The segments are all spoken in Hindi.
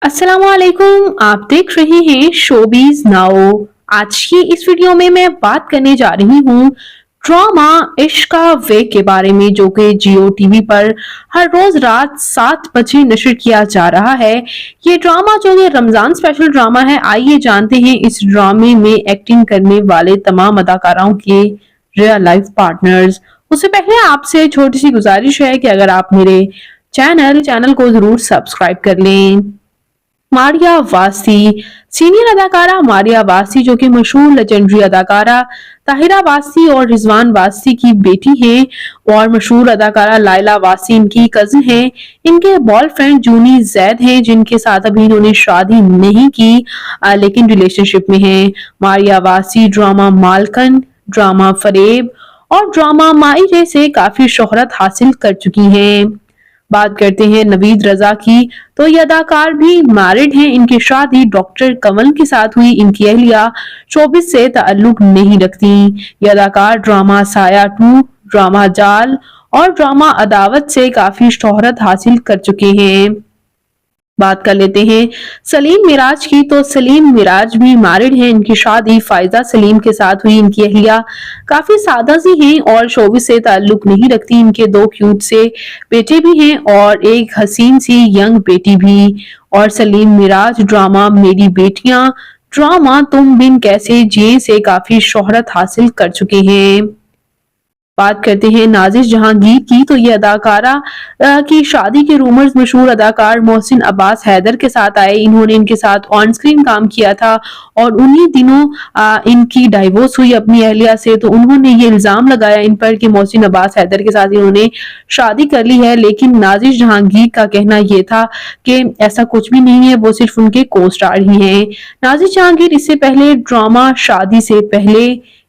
अस्सलामुअलैकुम, आप देख रहे हैं शोबीज नाउ। आज की इस वीडियो में मैं बात करने जा रही हूँ ड्रामा इश्क का वे के बारे में, जो कि जियो टीवी पर हर रोज रात 7 बजे नशर किया जा रहा है। ये ड्रामा जो है रमजान स्पेशल ड्रामा है। आइए जानते हैं इस ड्रामे में एक्टिंग करने वाले तमाम अदाकाराओं के रियल लाइफ पार्टनर्स। उससे पहले आपसे छोटी सी गुजारिश है कि अगर आप मेरे चैनल को जरूर सब्सक्राइब कर लें। मारिया वासी, सीनियर अदाकारा मारिया वासी जो कि मशहूर लेजेंडरी अदाकारा ताहिरा वासी और रिजवान वासी की बेटी हैं, और मशहूर अदाकारा लाइला वासी इनकी कजिन है। इनके बॉयफ्रेंड जूनी जैद हैं, जिनके साथ अभी इन्होंने शादी नहीं की लेकिन रिलेशनशिप में हैं। मारिया वासी ड्रामा मालकन, ड्रामा फरेब और ड्रामा माहिरे से काफी शोहरत हासिल कर चुकी हैं। बात करते हैं नवीद रजा की, तो ये अदाकार भी मैरिड हैं। इनकी शादी डॉक्टर कमल के साथ हुई। इनकी अहलिया शोबिस से ताल्लुक नहीं रखती। ये अदाकार ड्रामा साया 2, ड्रामा जाल और ड्रामा अदावत से काफी शोहरत हासिल कर चुके हैं। बात कर लेते हैं सलीम मिराज की, तो सलीम मिराज भी मैरिड हैं। इनकी शादी फायजा सलीम के साथ हुई। इनकी अहलिया काफी सादा सी हैं और शोबिस से ताल्लुक नहीं रखती। इनके 2 क्यूट से बेटे भी हैं और एक हसीन सी यंग बेटी भी। और सलीम मिराज ड्रामा मेरी बेटियां, ड्रामा तुम बिन कैसे जिए से काफी शोहरत हासिल कर चुके हैं। बात करते हैं नाजिश जहांगीर की, तो ये अदाकारा की शादी के रूमर्स मशहूर अदाकार मोहसिन अब्बास हैदर के साथ आए। इन्होंने इनके साथ ऑन स्क्रीन काम किया था और उन्हीं दिनों इनकी डाइवोर्स हुई अपनी अहलिया से। तो उन्होंने ये इल्जाम लगाया इन पर कि मोहसिन अब्बास हैदर के साथ इन्होंने शादी कर ली है, लेकिन नाजिश जहांगीर का कहना यह था कि ऐसा कुछ भी नहीं है, वो सिर्फ उनके को स्टार ही हैं। नाजिश जहांगीर इससे पहले ड्रामा शादी से पहले,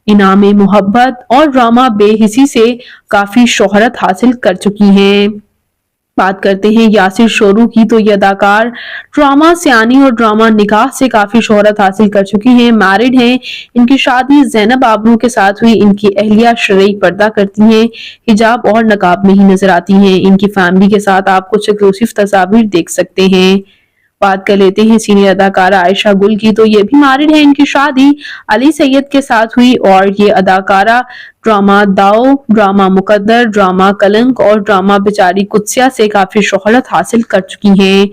इनामे मोहब्बत और ड्रामा बेहिसी से काफी शोहरत हासिल कर चुकी हैं। बात करते हैं यासिर शोरू की, तो ये अदाकार ड्रामा सियानी और ड्रामा निकाह से काफी शोहरत हासिल कर चुकी हैं। मैरिड हैं। इनकी शादी जैनब आबरू के साथ हुई। इनकी अहलिया शरई पर्दा करती हैं, हिजाब और नकाब में ही नजर आती हैं। इनकी फैमिली के साथ आप कुछ एक्सक्लूसिव तस्वीर देख सकते हैं। बात कर लेते हैं सीनियर अदाकारा आयशा गुल की, तो ये भी मैरिड है। इनकी शादी अली सैयद के साथ हुई और ये अदाकारा ड्रामा दाओ, ड्रामा मुकद्दर, ड्रामा कलंक और ड्रामा बेचारी कुत्सिया से काफी शोहरत हासिल कर चुकी हैं।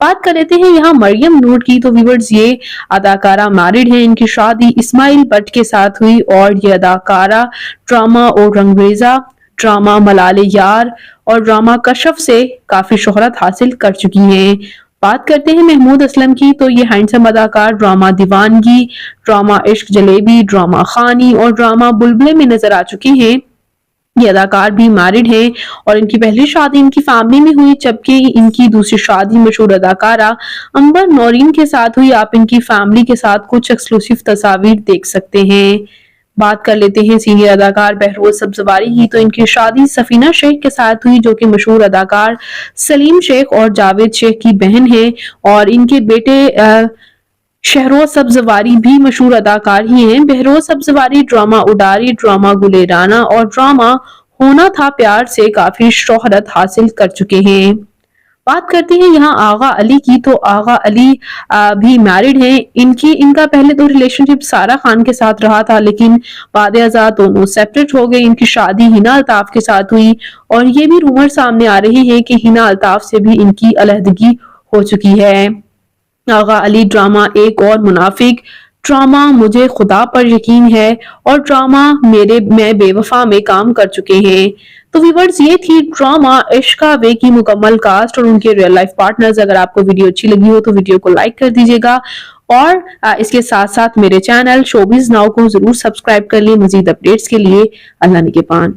बात कर लेते हैं यहाँ मरियम नूर की, तो व्यूअर्स ये अदाकारा मैरिड है। इनकी शादी इस्माइल भट्ट के साथ हुई और ये अदाकारा ड्रामा और रंगरेजा, ड्रामा मलाले यार और ड्रामा कशफ से काफी शोहरत हासिल कर चुकी हैं। बात करते हैं महमूद असलम की, तो ये हैंडसम अदाकार ड्रामा दीवानगी, ड्रामा इश्क जलेबी, ड्रामा खानी और ड्रामा बुलबुले में नजर आ चुके हैं। ये अदाकार भी मैरिड हैं और इनकी पहली शादी इनकी फैमिली में हुई, जबकि इनकी दूसरी शादी मशहूर अदाकारा अंबर नौरीन के साथ हुई। आप इनकी फैमिली के साथ कुछ एक्सक्लूसिव तस्वीर देख सकते हैं। बात कर लेते हैं सीनियर अदाकार बहरोज सब्जवारी की, तो इनकी शादी सफीना शेख के साथ हुई, जो कि मशहूर अदाकार सलीम शेख और जावेद शेख की बहन है। और इनके बेटे शहरोज सब्जवारी भी मशहूर अदाकार ही हैं। बहरोज सब्जवारी ड्रामा उडारी, ड्रामा गुलेराना और ड्रामा होना था प्यार से काफी शोहरत हासिल कर चुके हैं। बात करते हैं यहाँ आगा अली की, तो आगा अली भी मैरिड हैं। इनका पहले तो रिलेशनशिप सारा खान के साथ रहा था, लेकिन बाद आजाद दोनों सेपरेट हो गए। इनकी शादी हिना अल्ताफ के साथ हुई और ये भी रूमर सामने आ रही है कि हिना अल्ताफ से भी इनकी अलहदगी हो चुकी है। आगा अली ड्रामा एक और मुनाफिक, ड्रामा मुझे खुदा पर यकीन है और ड्रामा मैं बेवफा में काम कर चुके हैं। तो व्यूअर्स ये थी ड्रामा इश्क का वे की मुकम्मल कास्ट और उनके रियल लाइफ पार्टनर्स। अगर आपको वीडियो अच्छी लगी हो तो वीडियो को लाइक कर दीजिएगा और इसके साथ साथ मेरे चैनल शोबीज नाउ को जरूर सब्सक्राइब कर लें मजीद अपडेट्स के लिए। अल्लाह निगहबान।